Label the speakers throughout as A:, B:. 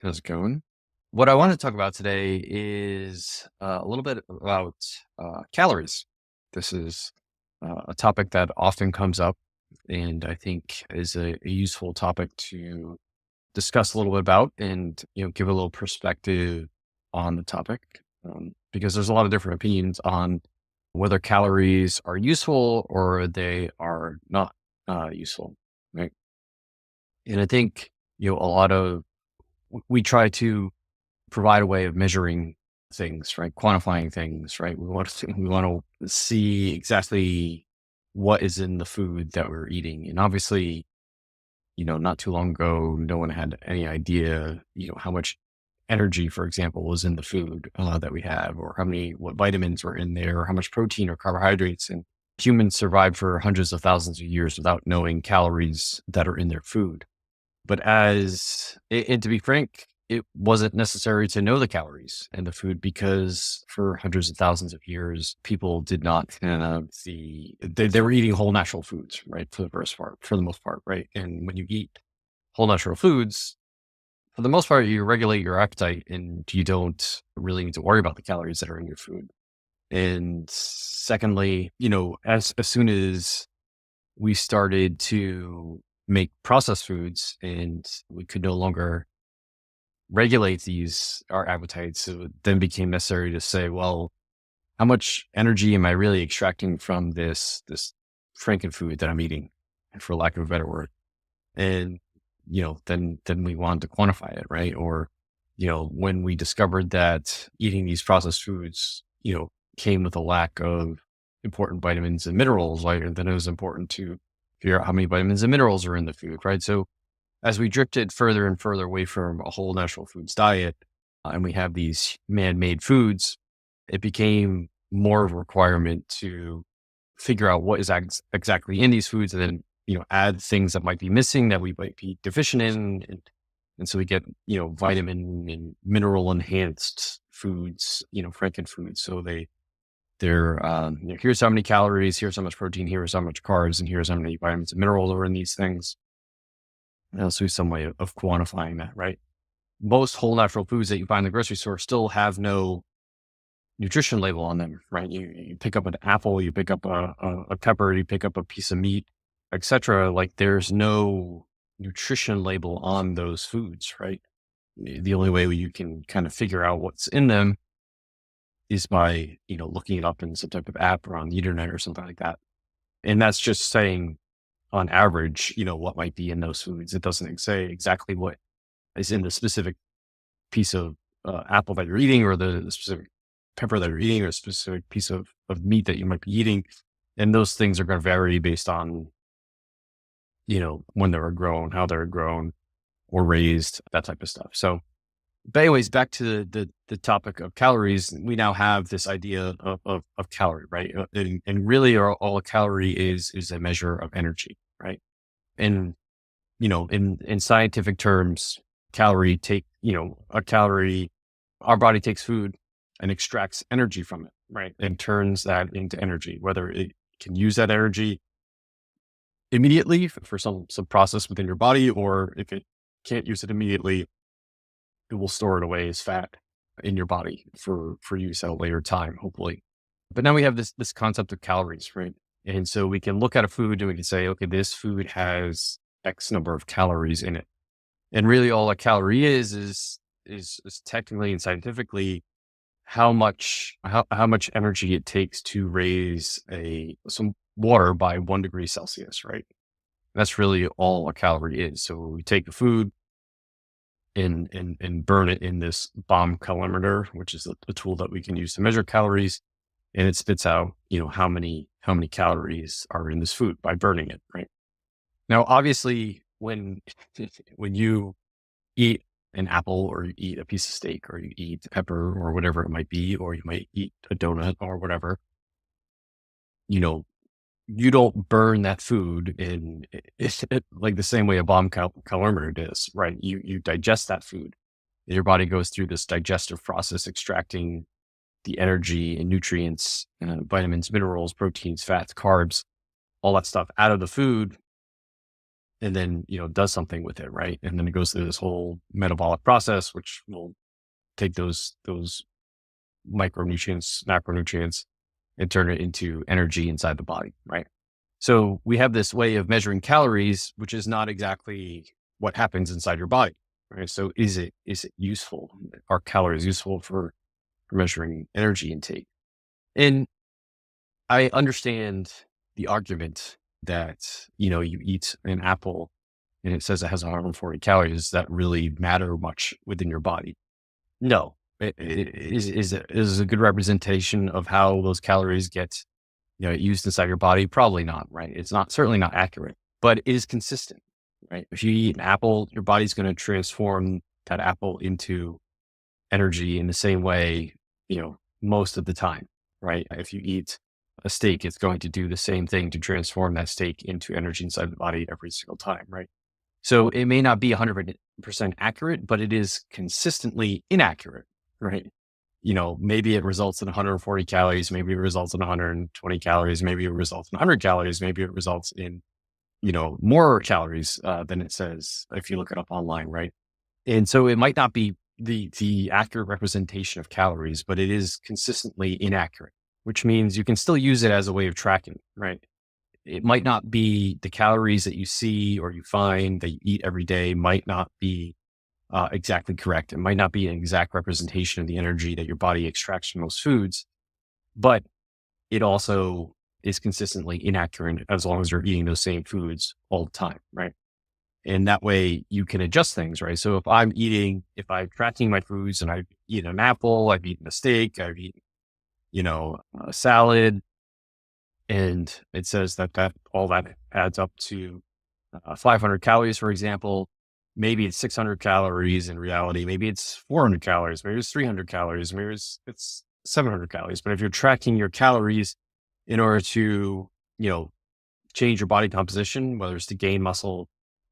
A: How's it going? What I want to talk about today is a little bit about calories. This is a topic that often comes up, and I think is a useful topic to discuss a little bit about, and give a little perspective on the topic, because there's a lot of different opinions on whether calories are useful or they are not useful, right? And I think a lot of we try to provide a way of measuring things, right? Quantifying things, right? We want to see exactly what is in the food that we're eating. And obviously, not too long ago, no one had any idea, how much energy, for example, was in the food that we have, or what vitamins were in there, or how much protein or carbohydrates. And humans survived for hundreds of thousands of years without knowing calories that are in their food. But and to be frank, it wasn't necessary to know the calories in the food because for hundreds of thousands of years, people did not they were eating whole natural foods, right? For the most part, right? And when you eat whole natural foods, for the most part, you regulate your appetite and you don't really need to worry about the calories that are in your food. And secondly, as soon as we started to make processed foods and we could no longer regulate our appetites, it then became necessary to say, well, how much energy am I really extracting from this frankenfood that I'm eating, for lack of a better word? And then we wanted to quantify it, right? Or when we discovered that eating these processed foods, came with a lack of important vitamins and minerals, right? And then it was important to figure out how many vitamins and minerals are in the food, right? So as we drifted further and further away from a whole natural foods diet, and we have these man-made foods, it became more of a requirement to figure out what is exactly in these foods, and then add things that might be missing that we might be deficient in, and so we get vitamin and mineral enhanced foods, franken foods. So they're here's how many calories, here's how much protein, here's how much carbs, and here's how many vitamins and minerals are in these things. So some way of quantifying that, right? Most whole natural foods that you find in the grocery store still have no nutrition label on them, right? You pick up an apple, you pick up a pepper, you pick up a piece of meat, etc. Like there's no nutrition label on those foods, right? The only way you can kind of figure out what's in them is by, looking it up in some type of app or on the internet or something like that. And that's just saying on average, what might be in those foods. It doesn't say exactly what is in the specific piece of apple that you're eating, or the specific pepper that you're eating, or a specific piece of meat that you might be eating. And those things are going to vary based on, when they were grown, how they're grown or raised, that type of stuff. So, but anyways, back to the topic of calories, we now have this idea of calorie, right? And really all a calorie is a measure of energy, right? And, in scientific terms, a calorie, our body takes food and extracts energy from it, right? And turns that into energy, whether it can use that energy immediately for some process within your body, or if it can't use it immediately, it will store it away as fat in your body for use at a later time, hopefully. But now we have this concept of calories, right? And so we can look at a food and we can say, okay, this food has X number of calories in it. And really all a calorie is technically and scientifically how much energy it takes to raise some water by 1 degree Celsius, right? That's really all a calorie is. So we take the food and burn it in this bomb calorimeter, which is a tool that we can use to measure calories, and it spits out, how many calories are in this food by burning it, right? Now, obviously, when when you eat an apple, or you eat a piece of steak, or you eat pepper, or whatever it might be, or you might eat a donut or whatever, you know, you don't burn that food in like the same way a bomb calorimeter does, right? You digest that food. Your body goes through this digestive process, extracting the energy and nutrients, vitamins, minerals, proteins, fats, carbs, all that stuff out of the food. and then, does something with it, right? And then it goes through this whole metabolic process, which will take those micronutrients, macronutrients, and turn it into energy inside the body, right? So we have this way of measuring calories, which is not exactly what happens inside your body, right? So is it useful? Are calories useful for measuring energy intake? And I understand the argument that, you eat an apple and it says it has 140 calories. Does that really matter much within your body? No. Is a good representation of how those calories get, used inside your body? Probably not, right? It's not, certainly not accurate, but it is consistent, right? If you eat an apple, your body's going to transform that apple into energy in the same way, most of the time, right? If you eat a steak, it's going to do the same thing to transform that steak into energy inside the body every single time, right? So it may not be 100% accurate, but it is consistently inaccurate, right? Maybe it results in 140 calories, maybe it results in 120 calories, maybe it results in 100 calories, maybe it results in, more calories than it says if you look it up online, right? And so it might not be the accurate representation of calories, but it is consistently inaccurate, which means you can still use it as a way of tracking, right? It might not be the calories that you see or you find that you eat every day might not be exactly correct. It might not be an exact representation of the energy that your body extracts from those foods, but it also is consistently inaccurate as long as you're eating those same foods all the time, right? And that way you can adjust things, right? So if I'm tracking my foods and I've eaten an apple, I've eaten a steak, I've eaten, a salad, and it says that all that adds up to 500 calories, for example. Maybe it's 600 calories in reality. Maybe it's 400 calories. Maybe it's 300 calories. Maybe it's 700 calories. But if you're tracking your calories in order to, change your body composition, whether it's to gain muscle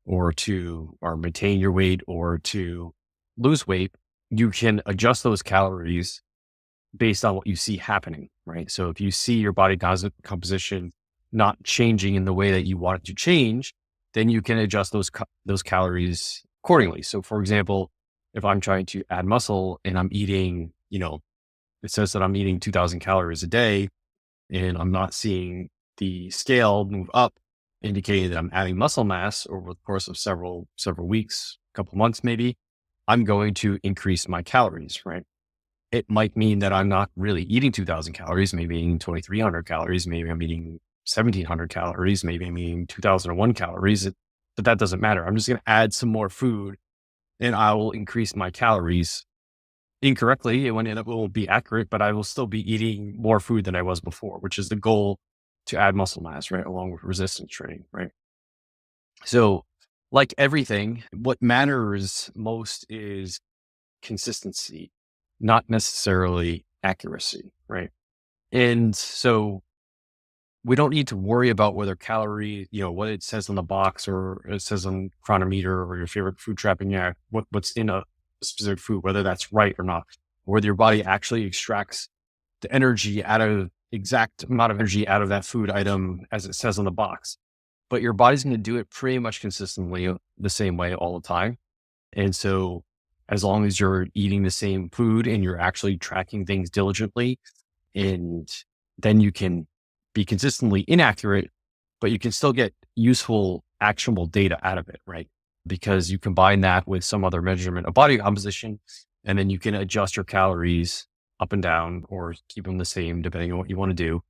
A: or maintain your weight or to lose weight, you can adjust those calories based on what you see happening, right? So if you see your body composition not changing in the way that you want it to change, then you can adjust those calories accordingly. So for example, if I'm trying to add muscle and I'm eating, it says that I'm eating 2000 calories a day and I'm not seeing the scale move up, indicating that I'm adding muscle mass over the course of several weeks, a couple months maybe, I'm going to increase my calories, right? It might mean that I'm not really eating 2000 calories, maybe eating 2300 calories, maybe I'm eating 1700 calories, maybe I'm eating 2001 calories, but that doesn't matter. I'm just going to add some more food and I will increase my calories incorrectly. It won't be accurate, but I will still be eating more food than I was before, which is the goal to add muscle mass, right? Along with resistance training, right? So like everything, what matters most is consistency, not necessarily accuracy, right? And so we don't need to worry about whether what it says on the box or it says on Chronometer or your favorite food trapping app, what's in a specific food, whether that's right or not, whether your body actually extracts the exact amount of energy out of that food item as it says on the box. But your body's going to do it pretty much consistently the same way all the time. And so as long as you're eating the same food and you're actually tracking things diligently, and then you can be consistently inaccurate, but you can still get useful, actionable data out of it, right? Because you combine that with some other measurement of body composition, and then you can adjust your calories up and down or keep them the same, depending on what you want to do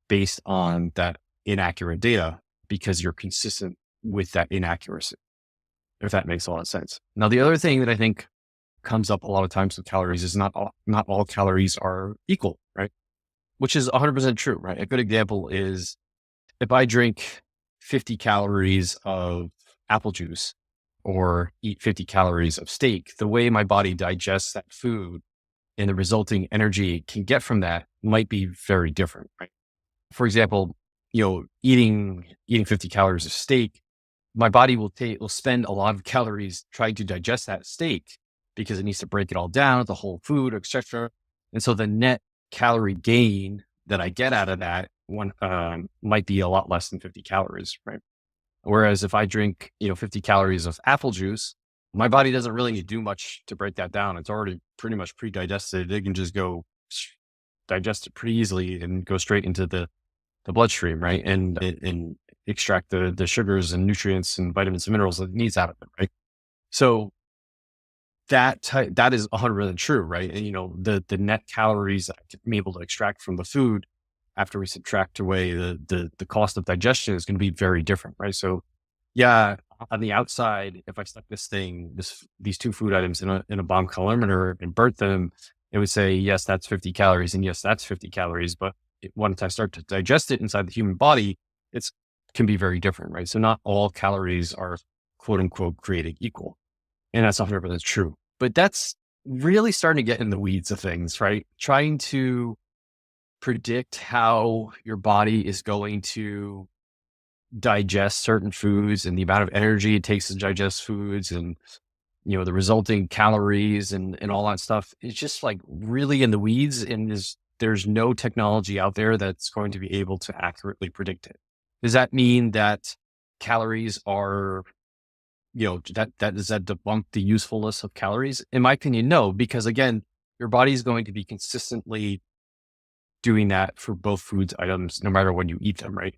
A: based on that inaccurate data, because you're consistent with that inaccuracy, if that makes a lot of sense. Now, the other thing that I think comes up a lot of times with calories is not all calories are equal, right? Which is 100% true, right? A good example is if I drink 50 calories of apple juice or eat 50 calories of steak, the way my body digests that food and the resulting energy it can get from that might be very different, right? For example, eating 50 calories of steak, my body will spend a lot of calories trying to digest that steak because it needs to break it all down, the whole food, etc. And so the net calorie gain that I get out of that one might be a lot less than 50 calories, right? Whereas if I drink, 50 calories of apple juice, my body doesn't really need to do much to break that down. It's already pretty much pre-digested. It can just go digest it pretty easily and go straight into the bloodstream, right? And extract the sugars and nutrients and vitamins and minerals that it needs out of it, right? So that is 100% true, right? And the net calories that I'm able to extract from the food after we subtract away the cost of digestion is going to be very different, right? So yeah, on the outside, if I stuck these two food items in a bomb colorimeter and burnt them, it would say, yes, that's 50 calories. And yes, that's 50 calories. But once I start to digest it inside the human body, it's can be very different, right? So not all calories are quote unquote created equal. And that's 100% true. But that's really starting to get in the weeds of things, right? Trying to predict how your body is going to digest certain foods and the amount of energy it takes to digest foods and the resulting calories and all that stuff. It's just like really in the weeds, and there's no technology out there that's going to be able to accurately predict it. Does that mean that calories are that does that debunk the usefulness of calories? In my opinion, no, because again, your body is going to be consistently doing that for both foods items, no matter when you eat them, right?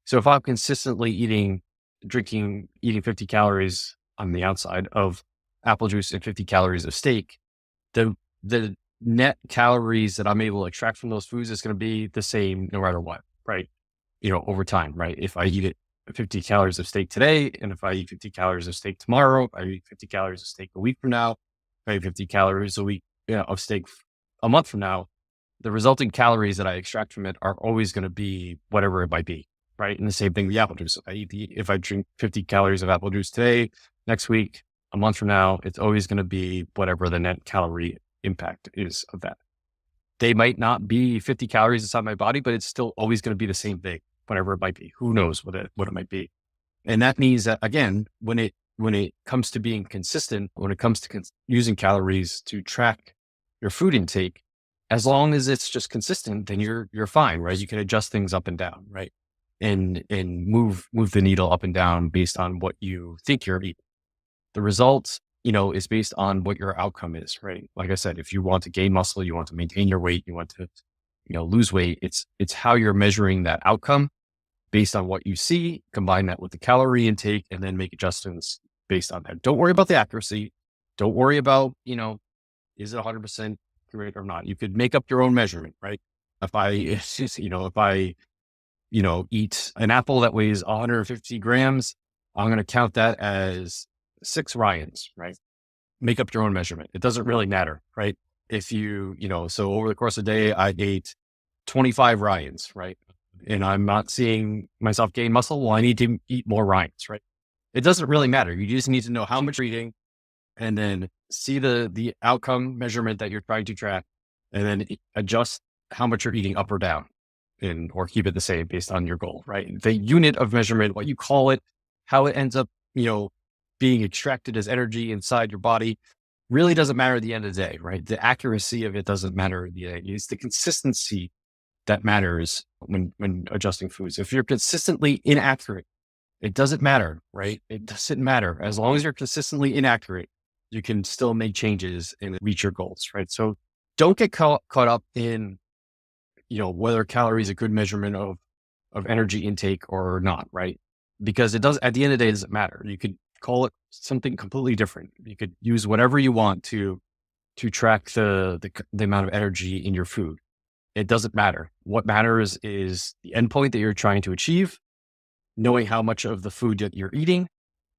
A: So if I'm consistently eating 50 calories on the outside of apple juice and 50 calories of steak, the net calories that I'm able to extract from those foods is going to be the same no matter what, right? Over time, right? If I eat 50 calories of steak today, and if I eat 50 calories of steak tomorrow, if I eat 50 calories of steak a week from now, if I eat 50 calories a week of steak a month from now, the resulting calories that I extract from it are always going to be whatever it might be, right? And the same thing with the apple juice. If I drink 50 calories of apple juice today, next week, a month from now, it's always going to be whatever the net calorie impact is of that. They might not be 50 calories inside my body, but it's still always going to be the same thing, whatever it might be. Who knows what it might be? And that means that again, when it comes to being consistent, when it comes to using calories to track your food intake, as long as it's just consistent, then you're fine, right? You can adjust things up and down, right? And move the needle up and down based on what you think you're eating. The results, is based on what your outcome is, right? Like I said, if you want to gain muscle, you want to maintain your weight, you want to, lose weight, it's how you're measuring that outcome based on what you see, combine that with the calorie intake, and then make adjustments based on that. Don't worry about the accuracy. Don't worry about, is it 100% accurate or not? You could make up your own measurement, right? If I eat an apple that weighs 150 grams, I'm going to count that as 6 Ryans, right? Make up your own measurement. It doesn't really matter, right? If so over the course of the day, I ate 25 Ryans, right? And I'm not seeing myself gain muscle. Well, I need to eat more Ryans, right? It doesn't really matter. You just need to know how much you're eating and then see the outcome measurement that you're trying to track and then adjust how much you're eating up or down or keep it the same based on your goal, right? The unit of measurement, what you call it, how it ends up, being extracted as energy inside your body really doesn't matter at the end of the day, right? The accuracy of it doesn't matter at the end. It's the consistency that matters when adjusting foods. If you're consistently inaccurate, it doesn't matter, right? It doesn't matter. As long as you're consistently inaccurate, you can still make changes and reach your goals, right? So don't get caught up in, whether calorie is a good measurement of energy intake or not, right? Because it does, at the end of the day, it doesn't matter. You could call it something completely different. You could use whatever you want to track the amount of energy in your food. It doesn't matter. What matters is the endpoint that you're trying to achieve, knowing how much of the food that you're eating,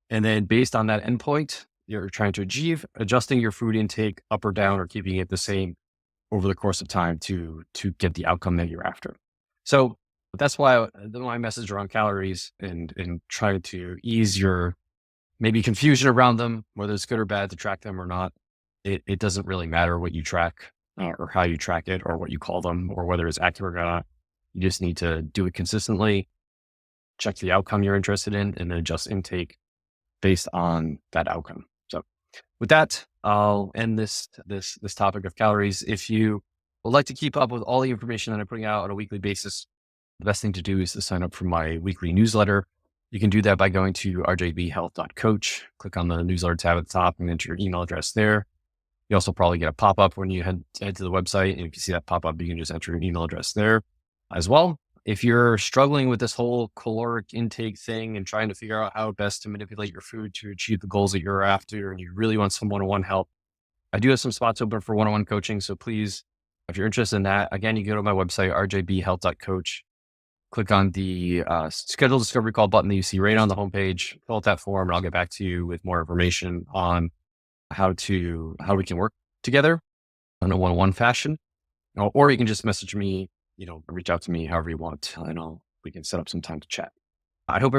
A: and then based on that endpoint you're trying to achieve, adjusting your food intake up or down or keeping it the same over the course of time to get the outcome that you're after. So that's why my message around calories and trying to ease your maybe confusion around them, whether it's good or bad to track them or not. It doesn't really matter what you track or how you track it or what you call them or whether it's accurate or not. You just need to do it consistently, check the outcome you're interested in, and then adjust intake based on that outcome. So with that, I'll end this topic of calories. If you would like to keep up with all the information that I'm putting out on a weekly basis, the best thing to do is to sign up for my weekly newsletter. You can do that by going to rjbhealth.coach, click on the newsletter tab at the top and enter your email address there. You also probably get a pop-up when you head to the website. And if you see that pop-up, you can just enter your email address there as well. If you're struggling with this whole caloric intake thing and trying to figure out how best to manipulate your food to achieve the goals that you're after, and you really want some one-on-one help, I do have some spots open for one-on-one coaching. So please, if you're interested in that, again, you can go to my website, rjbhealth.coach, click on the schedule discovery call button that you see right on the homepage, fill out that form, and I'll get back to you with more information on how we can work together in a one-on-one fashion. Or you can just message me, reach out to me however you want, and we can set up some time to chat. I hope